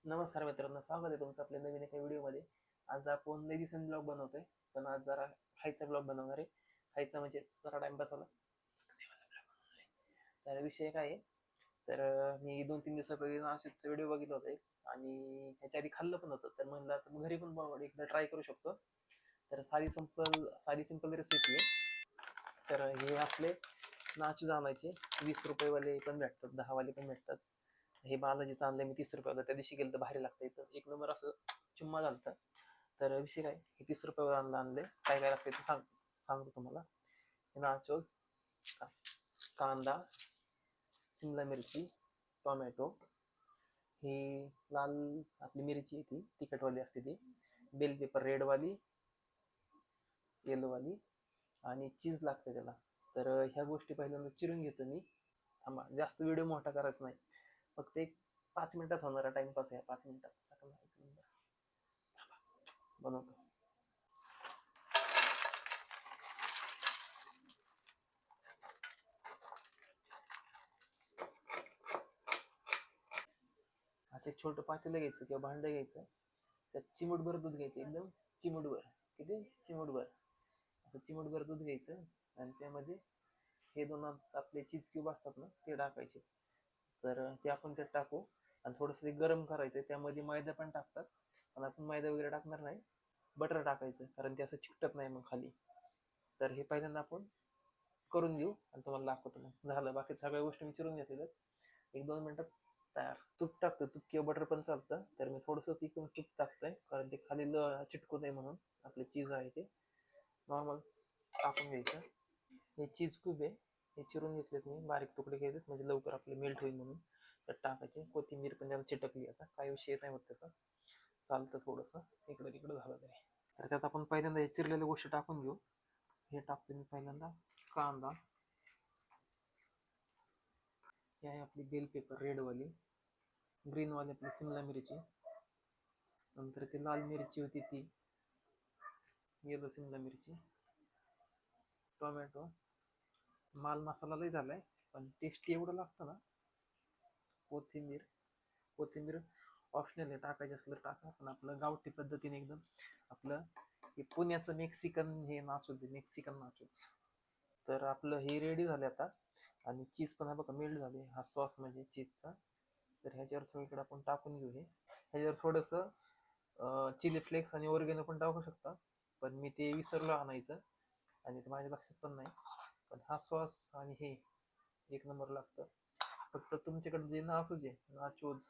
नमस्कार मित्रांनो, स्वागत आहे तुमचं आपल्या नवीन एका व्हिडिओमध्ये. आज आपण लई दिवसांनी ब्लॉग बनवतोय, पण आज जरा खायचा ब्लॉग बनवणार आहे. खायचा म्हणजे जरा टाइमपासवाला. तर विषय काय आहे, तर मी 2-3 दिवसापूर्वी नाशिकचा व्हिडिओ बघितला होता एक, आणि ह्याच्या आधी खाल्लं पण होतं. तर म्हणलं आता घरी पण एकदा ट्राय करू शकतो. तर साधी सिंपल रेसिपी आहे. तर हे असले नाचूज आणायचे. 20 वाले पण भेटतात, 10 वाले पण भेटतात. हे बालाजीचं आणलं मी 30 त्या दिवशी गेलं तर भारी लागतं, इथं एक नंबर असं चुम्मा झालता. तर विषय काय, हे 30 आणले. काय काय लागतं ते सांगतो तुम्हाला. हे नाचोज, कांदा, शिमला मिरची, टोमॅटो, ही लाल आपली मिरची आहे, ती तिखटवाली असते ती, बेल पेपर रेडवाली, येलोवाली, आणि चीज लागते त्याला. तर ह्या गोष्टी पहिल्यांदा चिरून घेतो मी. थांबा, जास्त व्हिडिओ मोठा करायचा नाही, फक्त एक 5 मिनिटात होणारा टाइमपास आहे. 5 मिनिटात बनवतो. असं एक छोटं पातेलं घ्यायचं किंवा भांडं घ्यायचं. त्यात चिमूटभर दूध घ्यायचं, एकदम चिमूटभर. किती? चिमूटभर. असं चिमूटभर दूध घ्यायचं, आणि त्यामध्ये हे दोन आपले चीज क्यूब असतात ना, ते टाकायचे. तर ते आपण त्यात टाकू, आणि थोडंसं ते गरम करायचं. त्यामध्ये मैदा पण टाकतात, पण आपण मैदा वगैरे टाकणार नाही. बटर टाकायचं, कारण ते असं चिकटत नाही मग खाली. तर हे पहिल्यांदा आपण करून घेऊ, आणि तुम्हाला दाखवतो. मग झालं, बाकी सगळ्या गोष्टी मी चिरून घेतलेल्या. 1-2 मिनिटात तयार. तूप टाकतो, तूप किंवा बटर पण चालतं. तर मी थोडंसं तिकडून तूप टाकतोय, कारण ते खाली चिटकू नये म्हणून. आपले चीज आहे ते नॉर्मल टाकून घ्यायचं. हे चीज क्यूब आहे, हे चिरून घेतलेत मी, बारीक तुकडे घेतलेत म्हणजे लवकर आपले मेल्ट होईल म्हणून. तर टाकायचे. कोथिंबीर पण त्याला चिटकली, आता काही विषय नाही होत त्याचा, चालतं थोडंसं इकडं तिकडं झालं तरी. तर त्यात आपण पहिल्यांदा हे चिरलेल्या गोष्टी टाकून घेऊ. हे टाकतो मी पहिल्यांदा. कांदा, ही आहे आपली बेल पेपर रेडवाली, ग्रीनवाली आपली शिमला मिरची, नंतर ती लाल मिरची होती ती, येलो शिमला मिरची, टोमॅटो. माल मसाला लई झालाय, पण टेस्ट एवढं लागतं ना. कोथिंबीर. कोथिंबीर ऑप्शनल आहे, टाकायची असलं तर टाका, पण आपलं गावठी पद्धतीने एकदम आपलं हे पुण्याचं मेक्सिकन हे नाचूच, मेक्सिकन नाचूच. तर आपलं हे रेडी झाले आता. आणि चीज पण हा बघा मेल्ट झाले, हा सॉस म्हणजे चीजचा. तर ह्याच्यावर सगळीकडे आपण टाकून घेऊ. हे ह्याच्यावर थोडंसं चिली फ्लेक्स आणि ओरिगेनो पण टाकू शकता, पण मी ते विसरलो आणायचं, आणि ते माझ्या लक्षात पण नाही. पण हा सॉस आणि हे एक नंबर लागतं. फक्त तुमच्याकडे जे नाचूज आहे, नाचोज,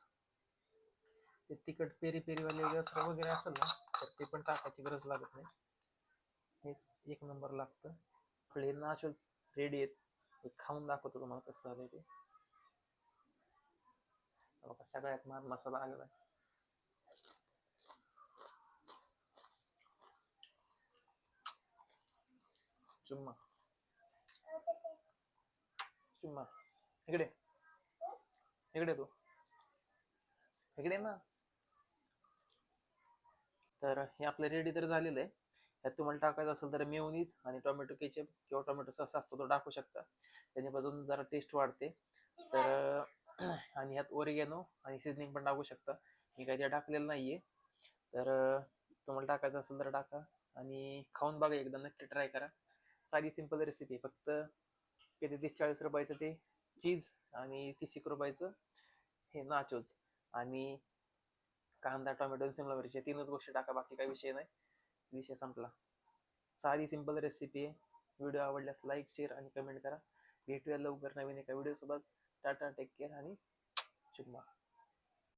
ते तिखट पेरी पेरीवाले वगैरे असेल ना, तर ते पण टाकायची गरज लागत नाही. हेच एक नंबर लागतं. आपले नाचोज रेडी आहेत. एक खाऊन दाखवतो तुम्हाला कसं झालंय ते. बघा, सगळ्यात माल मसाला आलेला आहे. चुम्मा चुम्मा. इकडे इकडे तू, इकडे ना. तर हे आपलं रेडी तर झालेलं आहे. यात तुम्हाला टाकायचं असेल तर मेयोनीज आणि टोमॅटो केचप किंवा टोमॅटो सॉस असतो तो टाकू शकता, त्याने बाजून जरा टेस्ट वाढते. तर आणि ह्यात ओरिगॅनो आणि सिझनिंग पण टाकू शकता. मी काही ते टाकलेलं नाहीये. तर तुम्हाला टाकायचं असेल तर टाका, आणि खाऊन बघा, एकदा नक्की ट्राय करा. साधी सिंपल रेसिपी, फक्त किती 30-40 रुपयाचं ते चीज, आणि 30 रुपयाचं हे नाचोज, आणि कांदा, टोमॅटो आणि शिमला मिरची, 3च गोष्टी टाका, बाकी काही विषय नाही. विषय संपला. साधी सिंपल रेसिपी आहे. व्हिडिओ आवडल्यास लाईक, शेअर आणि कमेंट करा. भेटूया लवकर नवीन एका व्हिडिओ सोबत. टाटा, टेक केअर आणि चुम्मा.